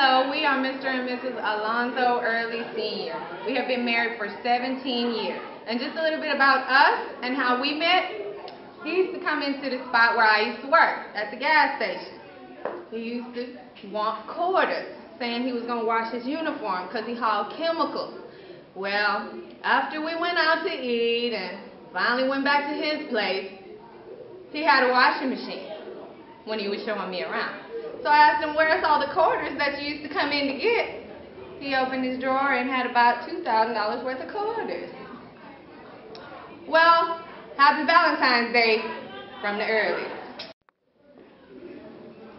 Hello, we are Mr. and Mrs. Alonzo Early Sr. We have been married for 17 years. And just a little bit about us and how we met. He used to come into the spot where I used to work, at the gas station. He used to want quarters, saying he was going to wash his uniform because he hauled chemicals. Well, after we went out to eat and finally went back to his place, he had a washing machine when he was showing me around. So I asked him, where's all the quarters that you used to come in to get? He opened his drawer and had about $2,000 worth of quarters. Well, happy Valentine's Day from the Earlys.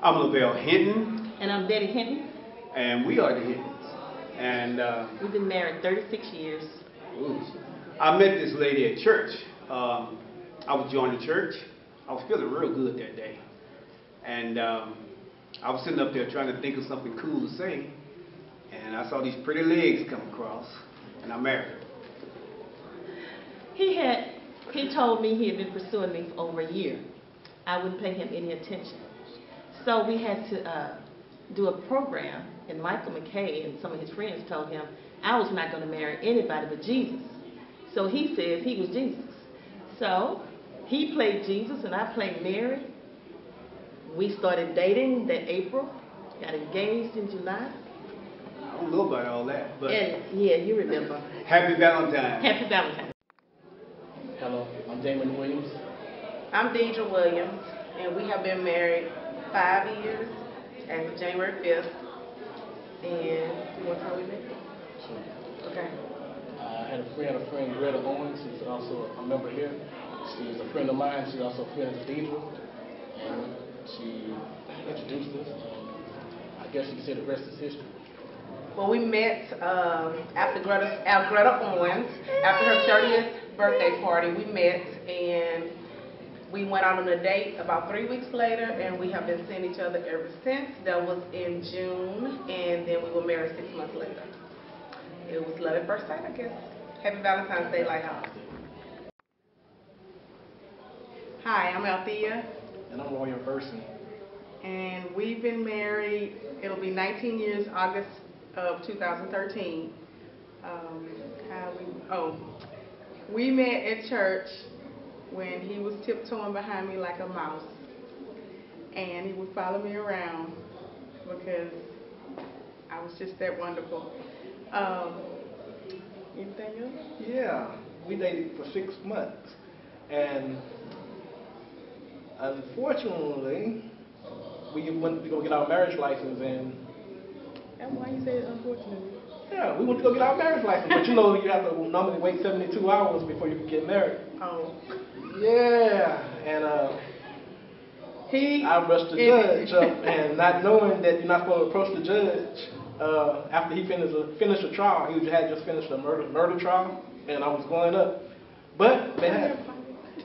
I'm Lavelle Hinton. And I'm Betty Hinton. And we are the Hintons. And we've been married 36 years. Ooh. I met this lady at church. I was joining church. I was feeling real good that day. And I was sitting up there trying to think of something cool to say, and I saw these pretty legs come across, and I married her. He told me he had been pursuing me for over a year. I wouldn't pay him any attention. So we had to do a program, and Michael McKay and some of his friends told him I was not going to marry anybody but Jesus. So he says he was Jesus. So he played Jesus, and I played Mary. We started dating that April, got engaged in July. I don't know about all that, but... And, yeah, you remember. Happy Valentine. Happy Valentine. Hello, I'm Damon Williams. I'm Deidre Williams, and we have been married 5 years as of January 5th. And you want to tell me that? Sure. Okay. I had a friend, Greta Owens, who's also a member here. She's a friend of mine. She's also a friend of Deidre. And she introduced us, and I guess you can say the rest is history. Well, we met after Greta Owens, after her 30th birthday party. We met, and we went out on a date about 3 weeks later, and we have been seeing each other ever since. That was in June, and then we were married 6 months later. It was love at first sight, I guess. Happy Valentine's Day, Lighthouse. Hi, I'm Althea. And I'm William Person. And we've been married, it'll be 19 years, August of 2013. We met at church when he was tiptoeing behind me like a mouse. And he would follow me around because I was just that wonderful. Anything else? Yeah, we dated for 6 months. And unfortunately, we went to go get our marriage license, and why you say unfortunately? yeah, we went to go get our marriage license, but you know you have to normally wait 72 hours before you can get married. Oh. Yeah, and I rushed the judge up, and not knowing that you're not supposed to approach the judge after he finished a trial. He had just finished a murder trial, and I was going up, but they had.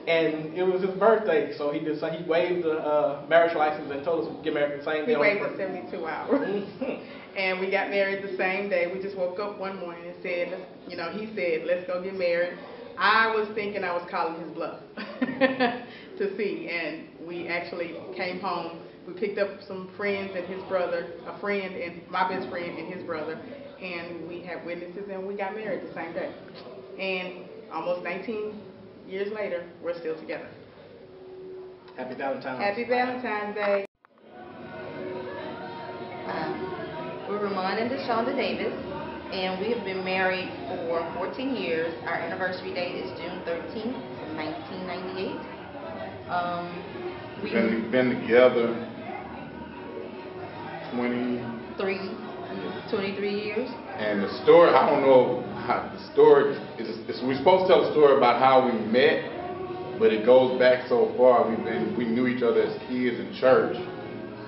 And it was his birthday, so he waived the marriage license and told us we could get married the same day. He waived the 72 hours. And we got married the same day. We just woke up one morning and said, he said, let's go get married. I was thinking I was calling his bluff to see. And we actually came home. We picked up some friends and his brother, a friend and my best friend and his brother. And we had witnesses, and we got married the same day. And almost 19 years later, we're still together. Happy Valentine's. Happy Valentine's Day. We're Ramon and Deshaunda Davis, and we have been married for 14 years. Our anniversary date is June 13th, 1998. We've been together 23 years. And the story, I don't know how the story is. We're supposed to tell a story about how we met, but it goes back so far. We knew each other as kids in church.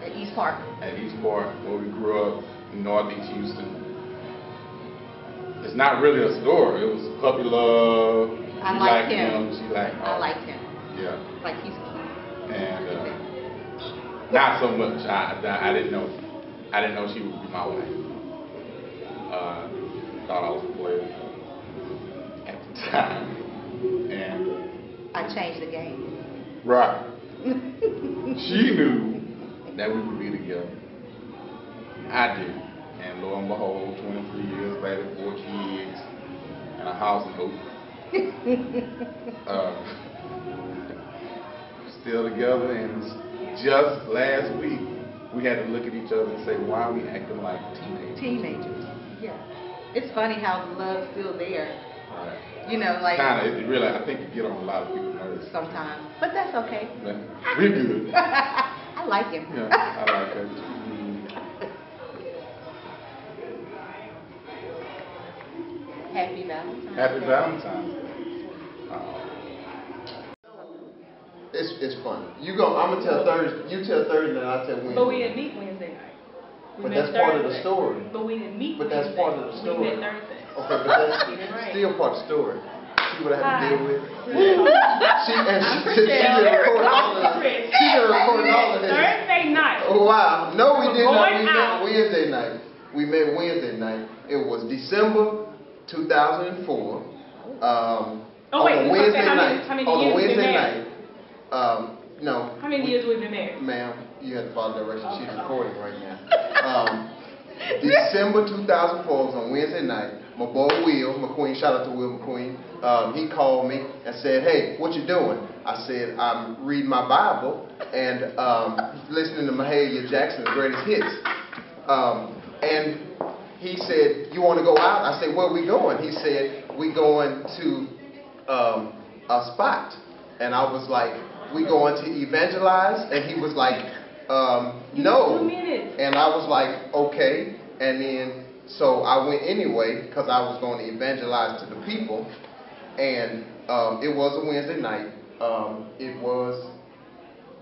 At East Park. At East Park, where we grew up in Northeast Houston. It's not really a story. It was puppy love. I liked him. She liked him. I liked him. Yeah. Like he's cute. And not so much. I didn't know. I didn't know she would be my wife. Thought I was a player at the time, and I changed the game. Right. She knew that we would be together. I did. And lo and behold, 23 years later, 4 kids, and a house note. Still together, and just last week, we had to look at each other and say, why are we acting like teenagers? Teenagers. Yeah. It's funny how the love's still there. Right. You know, like. Kind of, really, I think you get on a lot of people's nerves. Sometimes. But that's okay. We're good. I like him. Yeah, I like her too. Happy Valentine. Happy Valentine's Day. It's funny. I'm gonna tell Thursday. You tell Thursday, and I tell Wednesday. But we didn't meet Wednesday night. But that's part of the story. But we didn't meet But that's Wednesday. part of the story. We met Thursday. Okay, but that's still part of the story. See what I had to deal with. She didn't record all of this. She didn't record all of this. Thursday night. Oh wow! No, we did not. Going We met out. Wednesday night. We met Wednesday night. It was December 2004. Oh wait, on Wednesday how night. many On years we been Wednesday married? night. No. How many years we've been married? Ma'am, you have to follow directions. She's recording right now. December 2004 was on Wednesday night. My boy Will McQueen, shout out to Will McQueen. He called me and said, "Hey, what you doing?" I said, "I'm reading my Bible and listening to Mahalia Jackson's greatest hits." And he said, "You want to go out?" I said, "Where we going?" He said, "We going to a spot." And I was like, "We going to evangelize?" And he was like, "No." 2 minutes. And I was like, "Okay." And then, so I went anyway, because I was going to evangelize to the people. And it was a Wednesday night.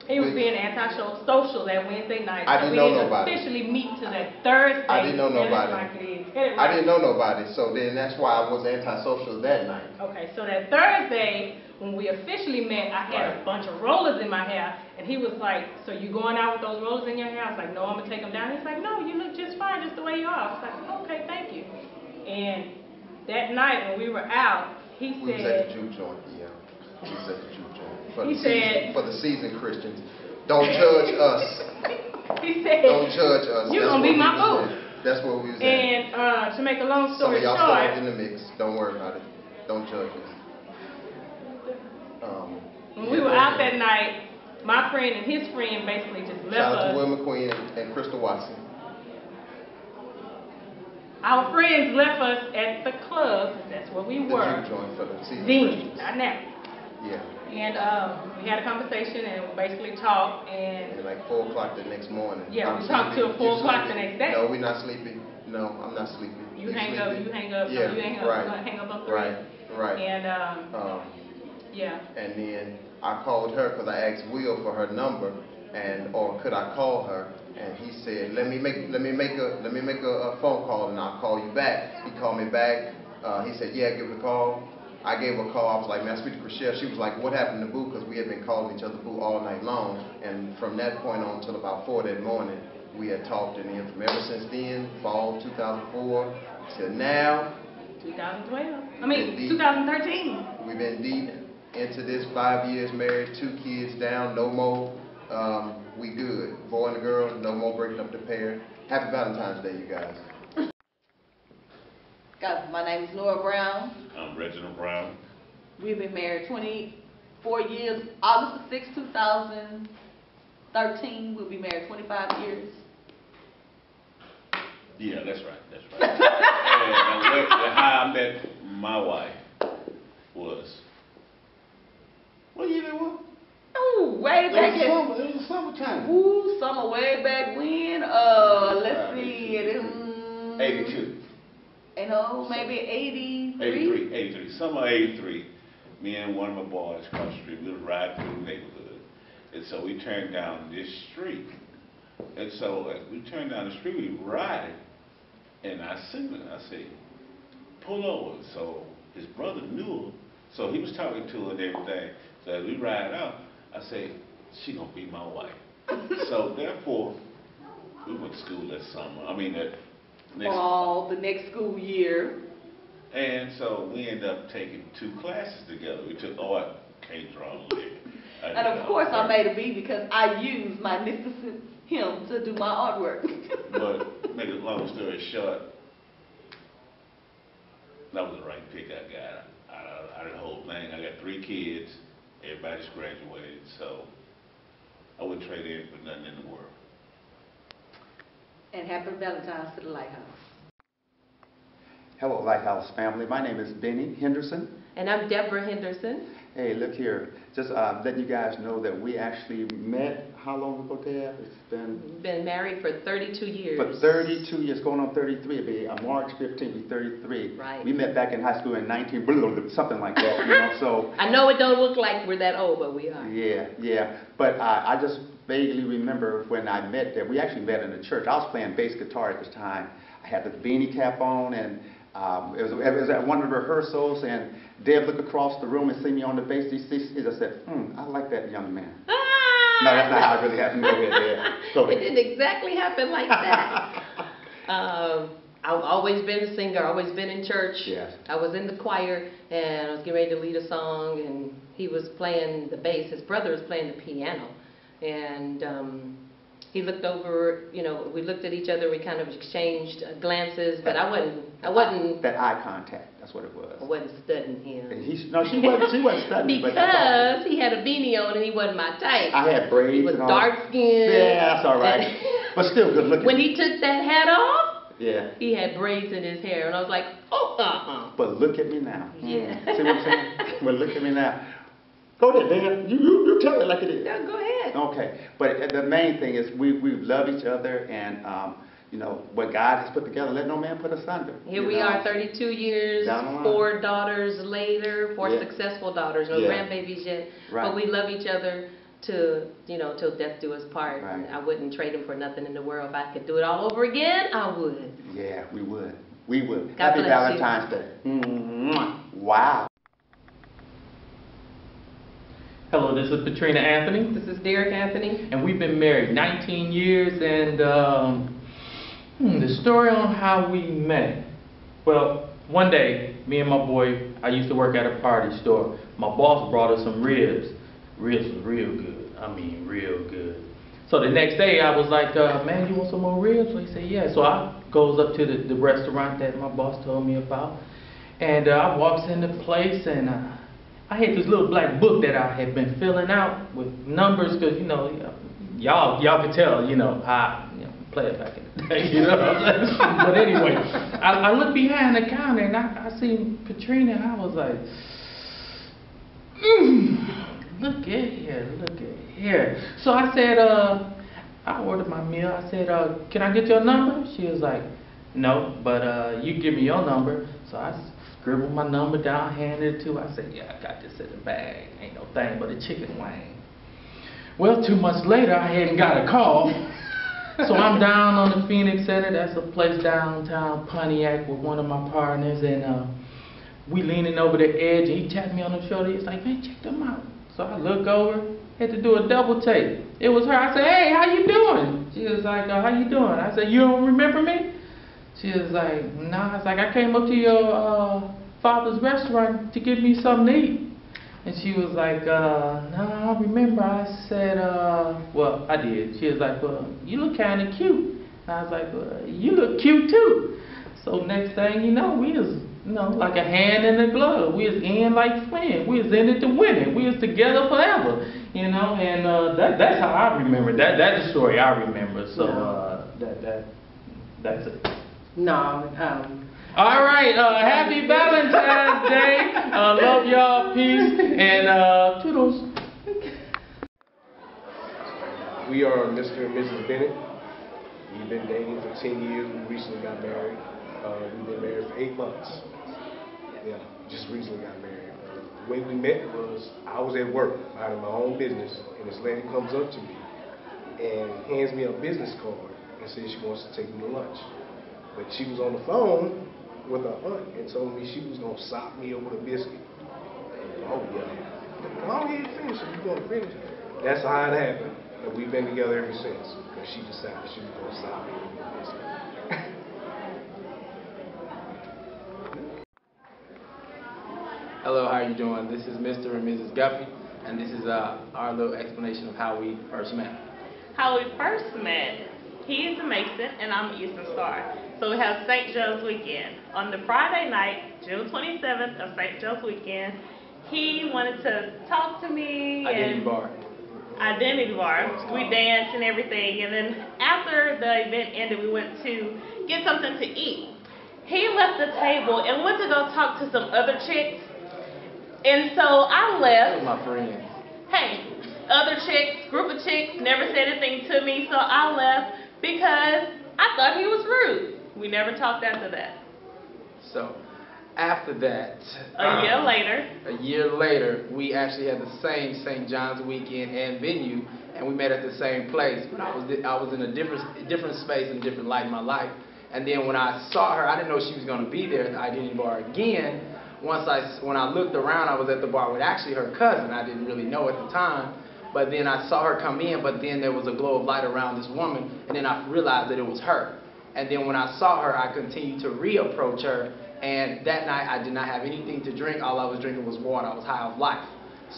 He was being antisocial that Wednesday night. I didn't know we didn't nobody. officially meet till that Thursday. I didn't know nobody. I didn't know nobody. So then that's why I was antisocial that night. Okay, so that Thursday, when we officially met, I had a bunch of rollers in my hair, and he was like, "So you going out with those rollers in your hair?" I was like, "No, I'm gonna take them down." He's like, "No, you look just fine, just the way you are." I was like, "Okay, thank you." And that night when we were out, he We was said, at the juke joint, yeah. We was at the juke joint. For the seasoned Christians, don't judge us. he said, Don't judge us. "You're That's gonna be where my we was boo." at. That's where we was at. And to make a long Some story of y'all still short, in the mix. Don't worry about it. Don't judge us. when we were out that night, my friend and his friend basically just left Shout out us. to Will McQueen and Crystal Watson. Our friends left us at the club, 'cause that's where we The were. juke joint for the seasoned Then, Christians. not now. Yeah. And we had a conversation and we basically talked and And like 4 o'clock the next morning. Yeah, I'm we talked sleepy. till 4 You o'clock sleepy? the next day. No, we're not sleepy. No, I'm not sleepy. you hang up, sleepy? you hang up, Yeah, no, you hang up, right. you're gonna hang up on 3. Right, right. And yeah. And then I called her because I asked Will for her number, or could I call her? And he said, let me make a phone call and I'll call you back. He called me back. He said, yeah, give it a call. I gave her a call. I was like, man, speak to Chriselle. She was like, what happened to Boo? Because we had been calling each other Boo all night long. And from that point on till about 4 that morning, we had talked. And then from ever since then, fall 2004 till now. 2012. I mean, 2013. We've been deep into this, 5 years married, 2 kids down, no more. We good. Boy and a girl, no more breaking up the pair. Happy Valentine's Day, you guys. My name is Laura Brown. I'm Reginald Brown. We've been married 24 years. August 6, 2013, we'll be married 25 years. Yeah, that's right. And how I met my wife was, what year that was? Oh, way back It was summertime. Ooh, summer way back when. Let's see. 82. You know, maybe 83. 83. Summer 83. Me and one of my boys across the street, we was riding through the neighborhood. And so we turned down this street. And so as we turned down the street, we were riding. And I seen her. I said, pull over. So his brother knew her. So he was talking to her and everything. So as we ride out, I said, she gonna be my wife. So therefore, we went to school that summer. I mean, that the next school year. And so we ended up taking 2 classes together. We took, I can't draw a lick. And of course I made a B because I used my magnificent him to do my artwork. But make a long story short, that was the right pick I got out of the whole thing. I got 3 kids, everybody's graduated, so I wouldn't trade it for nothing in the world. And happy Valentine's to the Lighthouse. Hello, Lighthouse family. My name is Benny Henderson. And I'm Deborah Henderson. Hey, look here. Just letting you guys know that we actually met how long ago, Dad? It's been married for 32 years. For 32 years, going on 33. It'll be March 15th, be 33. Right. We met back in high school in 19, something like that, you know, so. I know it don't look like we're that old, but we are. Yeah, yeah. But I just vaguely remember when I met there. We actually met in the church. I was playing bass guitar at the time. I had the beanie cap on, and it was at one of the rehearsals, and Deb looked across the room and see me on the bass. He just said, I like that young man. No, that's not how it really happened. Go ahead, Deb. Go ahead. It didn't exactly happen like that. I've always been a singer, always been in church. Yes. I was in the choir, and I was getting ready to lead a song, and he was playing the bass. His brother was playing the piano. And he looked over, you know, we looked at each other, we kind of exchanged glances, but I wasn't. That eye contact, that's what it was. I wasn't studying him. And she wasn't studying. Because he had a beanie on and he wasn't my type. I had braids. He was and all. dark skinned. Yeah, that's all right. But still good looking. When he took that hat off, yeah, he had braids in his hair, and I was like, oh, But look at me now. Yeah. See what I'm saying? But look at me now. Go ahead, Dan. You tell it like it is. No, go ahead. Okay. But the main thing is we love each other, and you know, what God has put together, let no man put asunder. Here we are, 32 years, 4 daughters later, 4 successful daughters, no grandbabies yet. Right. But we love each other to, you know, till death do us part. Right. I wouldn't trade them for nothing in the world. If I could do it all over again, I would. Yeah, we would. We would. God Happy bless Valentine's Day. Wow. Hello, this is Katrina Anthony. This is Derek Anthony. And we've been married 19 years, and the story on how we met. Well, one day, me and my boy, I used to work at a party store. My boss brought us some ribs. Ribs was real good. I mean, real good. So the next day, I was like, man, you want some more ribs? So he said, yeah. So I goes up to the restaurant that my boss told me about. And I walks in the place, and I had this little black book that I had been filling out with numbers, because, you know, y'all could tell, you know, I play it back in the day, you know. But anyway, I looked behind the counter, and I seen Katrina, and I was like, look at here. So I said, I ordered my meal. I said, can I get your number? She was like, no, but you give me your number. So I scribbled my number down, handed it to her. I said, yeah, I got this in the bag. Ain't no thing but a chicken wing. Well, 2 months later, I hadn't got a call. So I'm down on the Phoenix Center. That's a place downtown Pontiac with one of my partners. And we leaning over the edge, and he tapped me on the shoulder. He's like, man, check them out. So I look over, had to do a double take. It was her. I said, hey, how you doing? She was like, how you doing? I said, you don't remember me? She was like, nah. I was like, I came up to your father's restaurant to get me something to eat. And she was like, nah, I remember. I said, well, I did. She was like, well, you look kind of cute. And I was like, well, you look cute too. So next thing you know, we was, you know, like a hand in a glove. We was in like friends. We was in it to win it. We was together forever, you know. And that's how I remember. That's the story I remember. So that's it. No. All right, happy Valentine's Day. Love y'all, peace, and toodles. We are Mr. and Mrs. Bennett. We've been dating for 10 years. We recently got married. We've been married for 8 months. Yeah, just recently got married. The way we met was I was at work, minding my own business, and this lady comes up to me and hands me a business card and says she wants to take me to lunch. But she was on the phone with her aunt and told me she was going to sop me over the biscuit. Oh, yeah. Go ahead and finish it. You're going to finish it. That's how it happened. And we've been together ever since. Because she decided she was going to sop me over the biscuit. Hello, how are you doing? This is Mr. and Mrs. Guffey, and this is our little explanation of how we first met. How we first met, he's a Mason and I'm an Eastern Star. So we have St. Joe's weekend. On the Friday night, June 27th of St. Joe's weekend, he wanted to talk to me. Identity bar. Identity bar. We danced and everything. And then after the event ended, we went to get something to eat. He left the table and went to go talk to some other chicks. And so I left. Those are my friends. Hey, other chicks, group of chicks, never said anything to me, so I left because I thought he was rude. We never talked after that. So, after that, A year later, we actually had the same St. John's weekend and venue, and we met at the same place. But I was in a different space and different light in my life. And then when I saw her, I didn't know she was going to be there at the Identity Bar again. When I looked around, I was at the bar with actually her cousin. I didn't really know at the time. But then I saw her come in, but then there was a glow of light around this woman, and then I realized that it was her. And then when I saw her, I continued to reapproach her, and that night I did not have anything to drink. All I was drinking was water. I was high off life.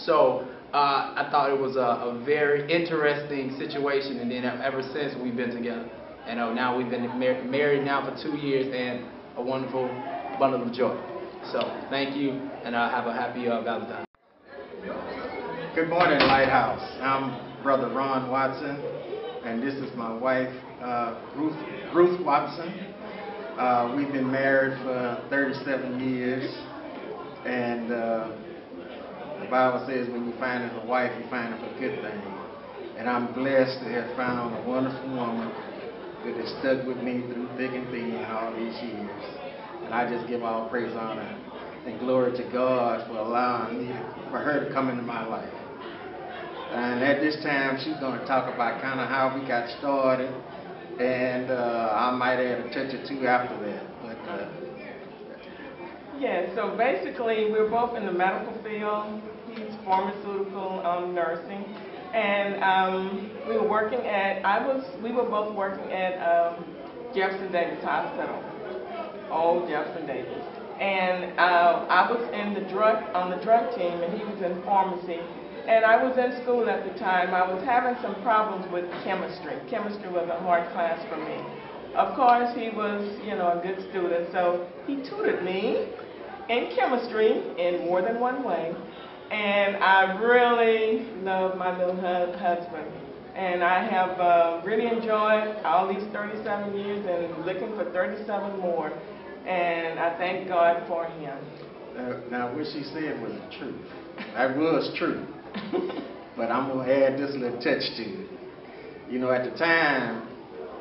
So I thought it was a very interesting situation, and then ever since we've been together. And now we've been married now for 2 years, and a wonderful bundle of joy. So thank you, and have a happy Valentine. Good morning, Lighthouse. I'm Brother Ron Watson, and this is my wife, Ruth Watson. We've been married for 37 years, and the Bible says when you find a wife, you find her for a good thing. And I'm blessed to have found a wonderful woman that has stuck with me through thick and thin all these years. And I just give all praise, honor, and glory to God for allowing me, for her to come into my life. And at this time, she's going to talk about kind of how we got started, and I might add a touch or two after that. But yeah, so basically, we're both in the medical field. He's pharmaceutical nursing, and we were working at. We were both working at Jefferson Davis Hospital, old Jefferson Davis, and I was on the drug team, and he was in pharmacy. And I was in school at the time. I was having some problems with chemistry. Chemistry was a hard class for me. Of course, he was, a good student, so he tutored me in chemistry in more than one way. And I really love my little husband. And I have really enjoyed all these 37 years and looking for 37 more. And I thank God for him. Now, what she said was the truth. That was true. But I'm going to add this little touch to it. At the time,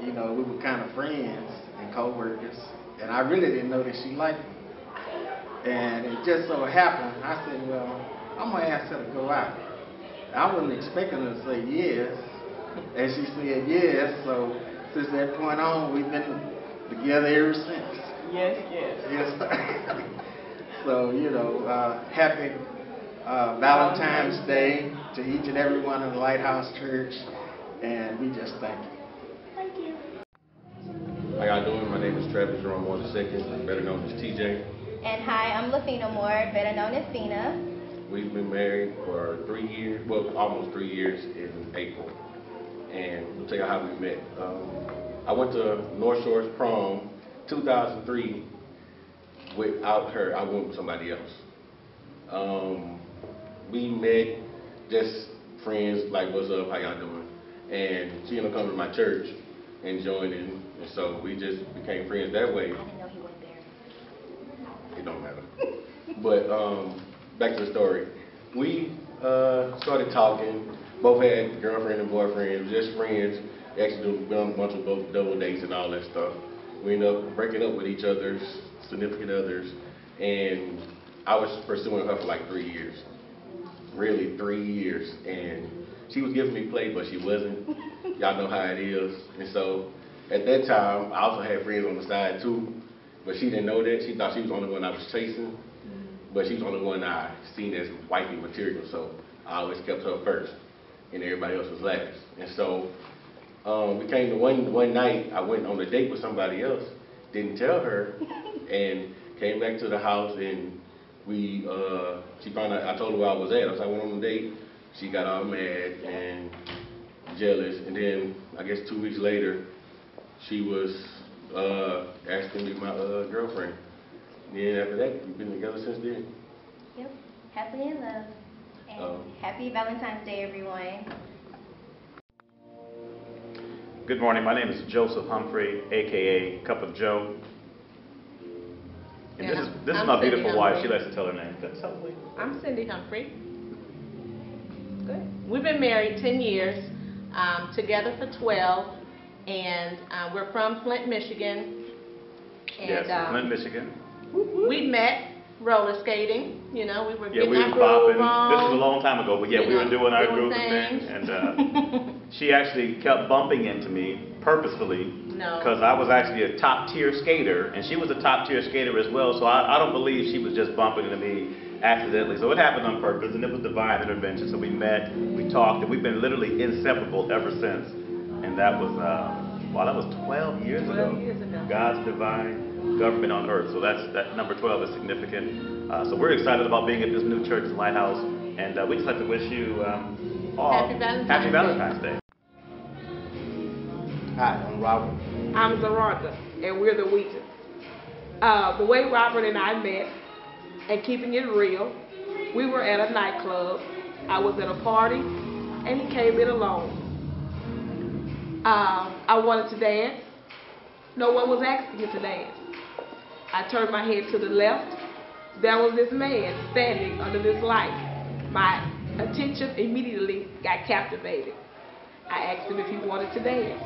we were kind of friends and co-workers, and I really didn't know that she liked me. And it just so happened, I said, well, I'm going to ask her to go out. I wasn't expecting her to say yes, and she said yes, so since that point on, we've been together ever since. Yes. So, happy Valentine's Day to each and every one in the Lighthouse Church, and we just thank you. Thank you. How y'all doing? My name is Travis Romeros II, better known as TJ. And hi, I'm LaFina Moore, better known as Fina. We've been married for 3 years, well, almost 3 years in April. And we'll tell you how we met. I went to North Shore's prom 2003. Without her, I went with somebody else. We met just friends, like, what's up, how y'all doing? And she ended up coming to my church and joining, and so we just became friends that way. I didn't know he went there. It don't matter. But back to the story. We started talking, both had girlfriend and boyfriend, just friends. Actually been on a bunch of double dates and all that stuff. We ended up breaking up with each other's significant others, and I was pursuing her for like 3 years. Really 3 years, and she was giving me play, but she wasn't. Y'all know how it is. And so at that time, I also had friends on the side too, but she didn't know that. She thought she was the only one I was chasing, but she was the only one I seen as wifey material, so I always kept her first, and everybody else was last. And so we came to one night, I went on a date with somebody else, didn't tell her, and came back to the house, and she found out, I told her where I was at. I went on a date, she got all mad, and jealous. And then I guess 2 weeks later, she was asked to be my girlfriend. Then after that, we've been together since then. Yep. Happily in love. And happy Valentine's Day, everyone. Good morning. My name is Joseph Humphrey, a.k.a. Cup of Joe. And this is my beautiful wife. She likes to tell her name. I'm Cindy Humphrey. Good. We've been married 10 years, together for 12, and we're from Flint, Michigan. And, yes, Flint, Michigan. We met roller skating. You know, we were Yeah, getting we our were groove bopping. on. This was a long time ago, but yeah, we were doing our groove thing. And she actually kept bumping into me purposefully. No. Because I was actually a top-tier skater, and she was a top-tier skater as well, so I don't believe she was just bumping into me accidentally. So it happened on purpose, and it was divine intervention. So we met, we talked, and we've been literally inseparable ever since. And that was, wow, that was 12 years ago. 12 years ago. God's divine government on earth. So that number 12 is significant. So we're excited about being at this new church, Lighthouse, and we'd just like to wish you all Happy Valentine's Day. Hi, I'm Robert. I'm Zaranda, and we're the Wheatons. The way Robert and I met, and keeping it real, we were at a nightclub. I was at a party, and he came in alone. I wanted to dance. No one was asking me to dance. I turned my head to the left. There was this man standing under this light. My attention immediately got captivated. I asked him if he wanted to dance.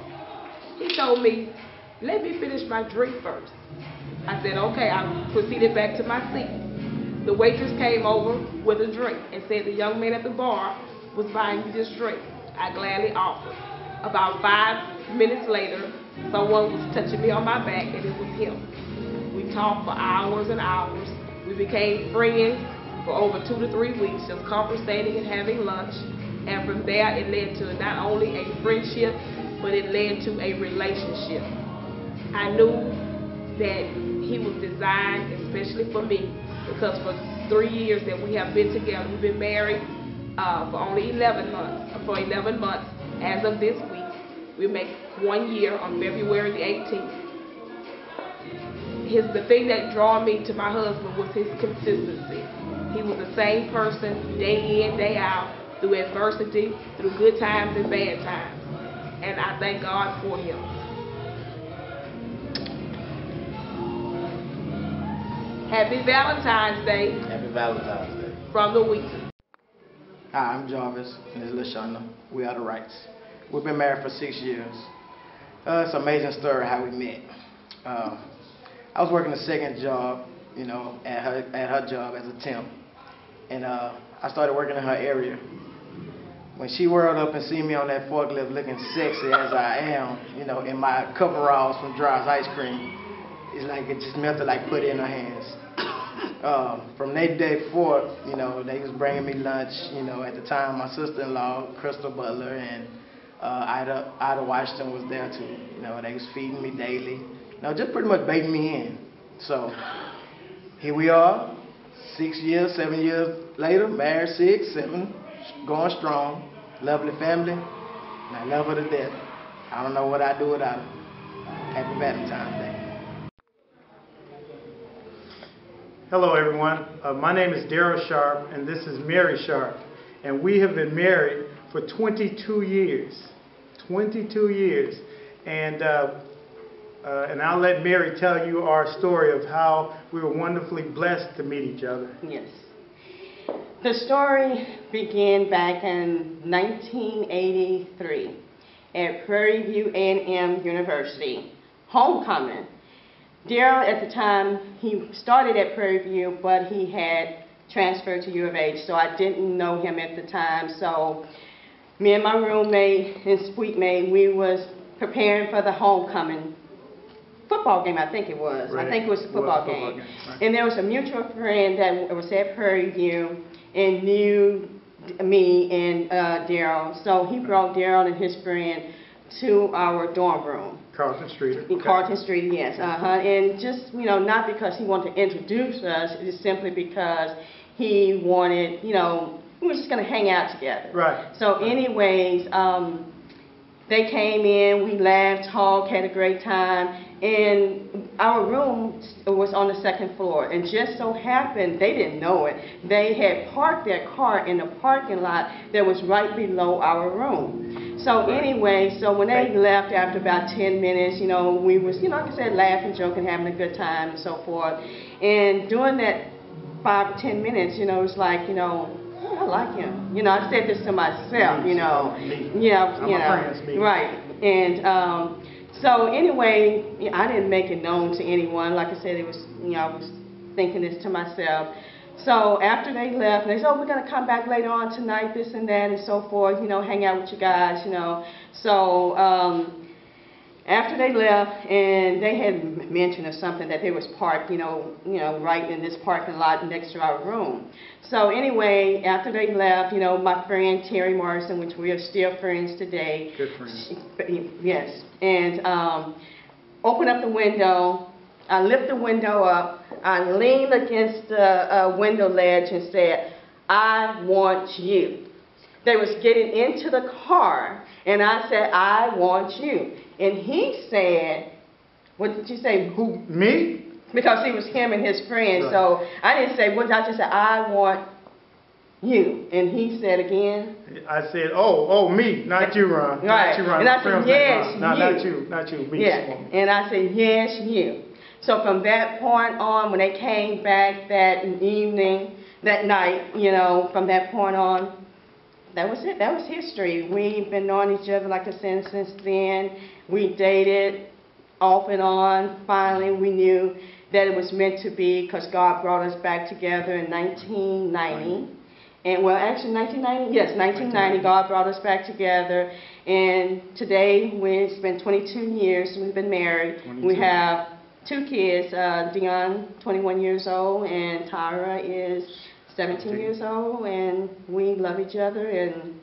He told me, let me finish my drink first. I said, okay. I proceeded back to my seat. The waitress came over with a drink and said the young man at the bar was buying me this drink. I gladly offered. About 5 minutes later, someone was touching me on my back, and it was him. We talked for hours and hours. We became friends for over 2 to 3 weeks, just conversating and having lunch. And from there, it led to not only a friendship, but it led to a relationship. I knew that he was designed especially for me, because for 3 years that we have been together, we've been married for only 11 months. For 11 months, as of this week, we make 1 year on February the 18th. The thing that drew me to my husband was his consistency. He was the same person day in, day out, through adversity, through good times and bad times. And I thank God for him. Happy Valentine's Day. Happy Valentine's Day. From the Wheatons. Hi, I'm Jarvis, and this is LaShonda. We are the Wrights. We've been married for 6 years. It's an amazing story how we met. I was working a second job, you know, at her job as a temp, and I started working in her area. When she whirled up and see me on that forklift looking sexy as I am, you know, in my coveralls from Dry's Ice Cream, it's like it just melted like putty in her hands. From that day forward, you know, they was bringing me lunch. You know, at the time, my sister-in-law, Crystal Butler, and Ida Washington was there too. You know, they was feeding me daily. You know, just pretty much baiting me in. So here we are, 6 years, 7 years later, married 6, 7, going strong, lovely family, and I love her to death. I don't know what I'd do without her. Happy Valentine's Day. Hello everyone, my name is Darryl Sharp and this is Mary Sharp, and we have been married for 22 years. 22 years. And I'll let Mary tell you our story of how we were wonderfully blessed to meet each other. Yes. The story began back in 1983 at Prairie View A&M University, homecoming. Darryl, at the time, he started at Prairie View, but he had transferred to U of H, so I didn't know him at the time. So me and my roommate and suite mate, we was preparing for the homecoming football game, I think it was. Right. I think it was a football game. Right. And there was a mutual friend that was at Prairie View and knew me and Darryl. So he brought Darryl and his friend to our dorm room. Carlton Street. In Carlton Street, yes. And just, you know, not because he wanted to introduce us, it's simply because he wanted, you know, we were just going to hang out together. Right. So anyways, They came in, we laughed, talked, had a great time, and our room was on the second floor. And just so happened, they didn't know it, they had parked their car in the parking lot that was right below our room. So anyway, so when they left after about 10 minutes, you know, we was, you know, like I said, laughing, joking, having a good time and so forth. And during that 5 or 10 minutes, you know, it's like, you know, I like him. You know, I said this to myself, you know. Yeah, you know. Right. And so anyway, I didn't make it known to anyone. Like I said, it was, you know, I was thinking this to myself. So after they left, they said, oh, we're going to come back later on tonight, this and that and so forth, you know, hang out with you guys, you know. So after they left, and they had mentioned or something that they was parked, you know, right in this parking lot next to our room. So anyway, after they left, you know, my friend Terry Morrison, which we are still friends today. Good friends. Yes. And opened up the window. I lift the window up. I leaned against the window ledge and said, I want you. They was getting into the car, and I said, I want you. And he said, what did you say? Who? Me? Because it was him and his friend. Right. So I didn't say, what did I just say? I want you. And he said again? I said, oh, me, not you, Ron. Right. Not you, Ron. And I said, yes, you. Not you, me. Yeah. And I said, yes, you. So from that point on, when they came back that evening, that night, you know, from that point on, that was it. That was history. We've been knowing each other, like I said, since then. We dated off and on. Finally, we knew that it was meant to be because God brought us back together in 1990. And well, actually 1990? Yes, 1990, God brought us back together. And today, it's been 22 years we've been married. 22. We have 2 kids, Dion, 21 years old, and Tyra is 17 years old, and we love each other, and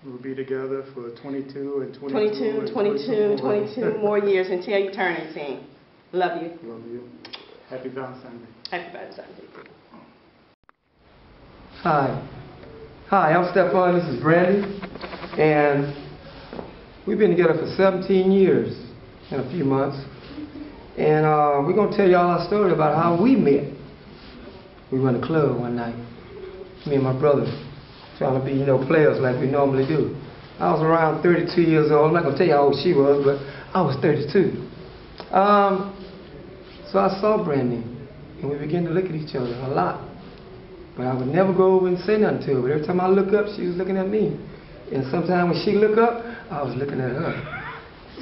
we'll be together for 22 and 22 more years until eternity. Love you. Love you. Happy Valentine Day. Happy Valentine Day. Hi, I'm Stephans, this is Brandy, and we've been together for 17 years in a few months, and we're going to tell y'all our story about how we met. We went to a club one night, me and my brother, trying to be, you know, players like we normally do. I was around 32 years old. I'm not going to tell you how old she was, but I was 32. So I saw Brandy, and we began to look at each other a lot. But I would never go over and say nothing to her. But every time I look up, she was looking at me. And sometimes when she looked up, I was looking at her.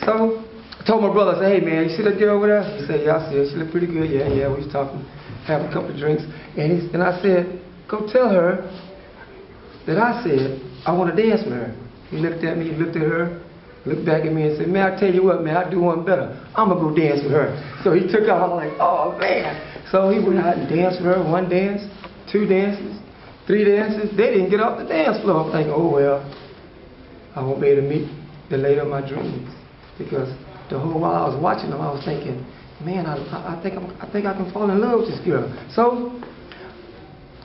So I told my brother, I said, hey man, you see that girl over there? He said, yeah, I see her. She looked pretty good. Yeah, we was talking, having a couple of drinks. And I said, go tell her that I said, I want to dance with her. He looked at me, looked at her, looked back at me and said, man, I tell you what, man, I do one better. I'm going to go dance with her. So he took off. I'm like, oh, man. So he went out and danced with her, 1 dance, 2 dances, 3 dances. They didn't get off the dance floor. I'm thinking, oh, well, I won't be able to meet the lady of my dreams. Because the whole while I was watching them, I was thinking, man, I think I can fall in love with this girl. So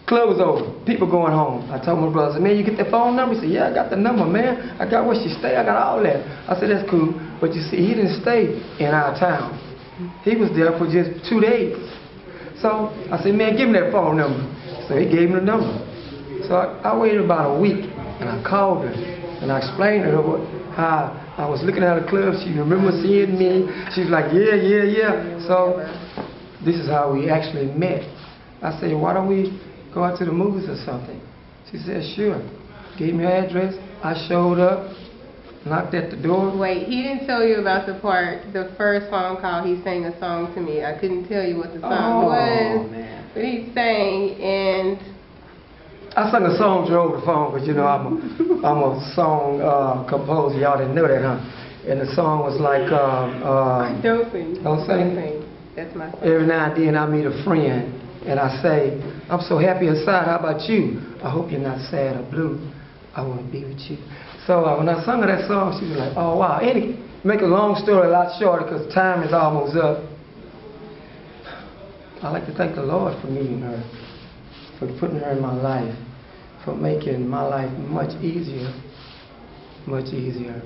club was over. People going home. I told my brother, I said, man, you get the phone number? He said, yeah, I got the number, man. I got where she stay. I got all that. I said, that's cool. But you see, he didn't stay in our town. He was there for just 2 days. So I said, man, give me that phone number. So he gave me the number. So I waited about a week, and I called her, and I explained to her how I was looking at the club. She remembered seeing me. She was like, yeah. So this is how we actually met. I said, why don't we go out to the movies or something? She said, sure. Gave me her address. I showed up, knocked at the door. Wait, he didn't tell you about the first phone call he sang a song to me. I couldn't tell you what the song was. Man. But he sang, and I sang a song to her over the phone, because you know I'm a song composer. Y'all didn't know that, huh? And the song was like don't sing. Don't sing. That's my song. Every now and then I meet a friend, and I say, I'm so happy inside. How about you? I hope you're not sad or blue. I want to be with you. So when I sung her that song, she was like, oh wow. And make a long story a lot shorter, because time is almost up. I'd like to thank the Lord for meeting her, for putting her in my life, for making my life much easier, much easier.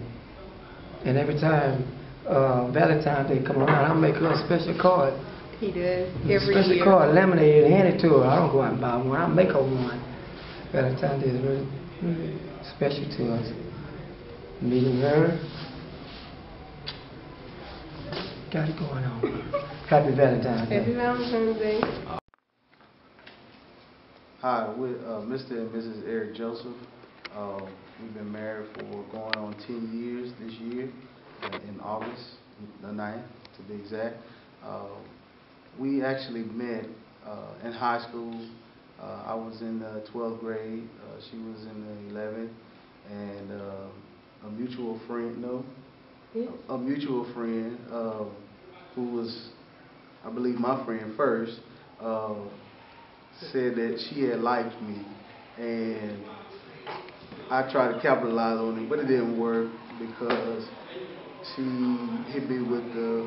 And every time Valentine's Day come around, I make her a special card. He does A every special year. card, laminated, and hand it to her. I don't go out and buy one. I make her one. Valentine's Day is really, really special to us. Meeting her. Got it going on. Happy Valentine's Day. Happy Valentine's Day. Hi, we're Mr. and Mrs. Eric Joseph. We've been married for going on 10 years this year, in August the 9th to be exact. We actually met in high school. I was in the 12th grade, she was in the 11th, and a mutual friend, a mutual friend who was, I believe, my friend first, said that she had liked me, and I tried to capitalize on it, but it didn't work because she hit me with the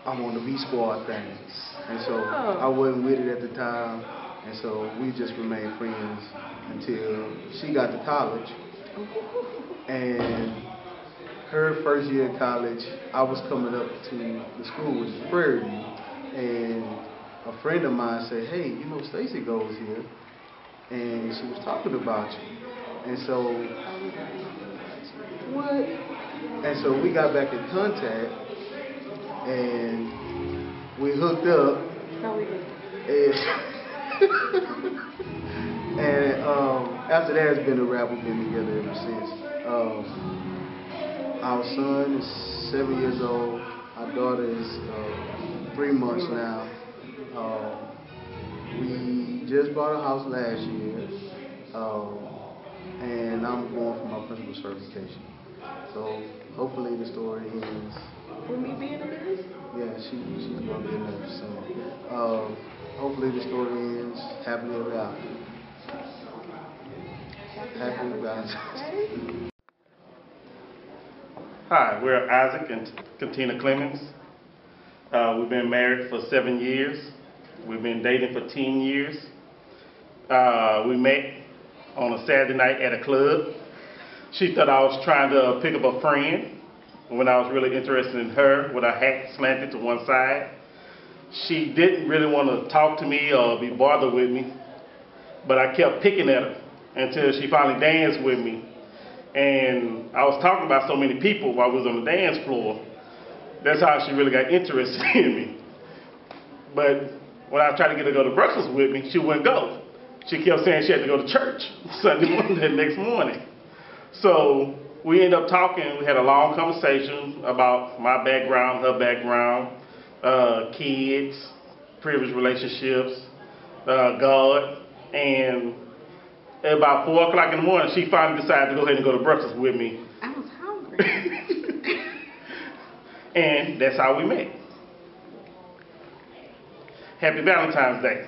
I'm on the V Squad things, and so I wasn't with it at the time, and so we just remained friends until she got to college. And her first year in college, I was coming up to the school, which is Prairie View, and a friend of mine said, "Hey, you know Stacy goes here," and she was talking about you. And so, what? And so we got back in contact, and we hooked up. And after that, it's been a wrap. We've been together ever since. Our son is 7 years old. Our daughter is 3 months now. We just bought a house last year, and I'm going for my principal certification. So hopefully the story ends. Will me being a nurse? Yeah, she's going to be a nurse soon. Hopefully the story ends happily ever after. Happy Valentine's Day. Hi, we're Isaac and Katina Clemens. We've been married for 7 years. We've been dating for 10 years. We met on a Saturday night at a club. She thought I was trying to pick up a friend when I was really interested in her with her hat slanted to one side. She didn't really want to talk to me or be bothered with me, but I kept picking at her until she finally danced with me. And I was talking about so many people while we was on the dance floor. That's how she really got interested in me. But when I tried to get her to go to breakfast with me, she wouldn't go. She kept saying she had to go to church Sunday morning, the next morning. So we ended up talking. We had a long conversation about my background, her background, kids, previous relationships, God. And at about 4 o'clock in the morning, she finally decided to go ahead and go to breakfast with me. I was hungry. And that's how we met. Happy Valentine's Day.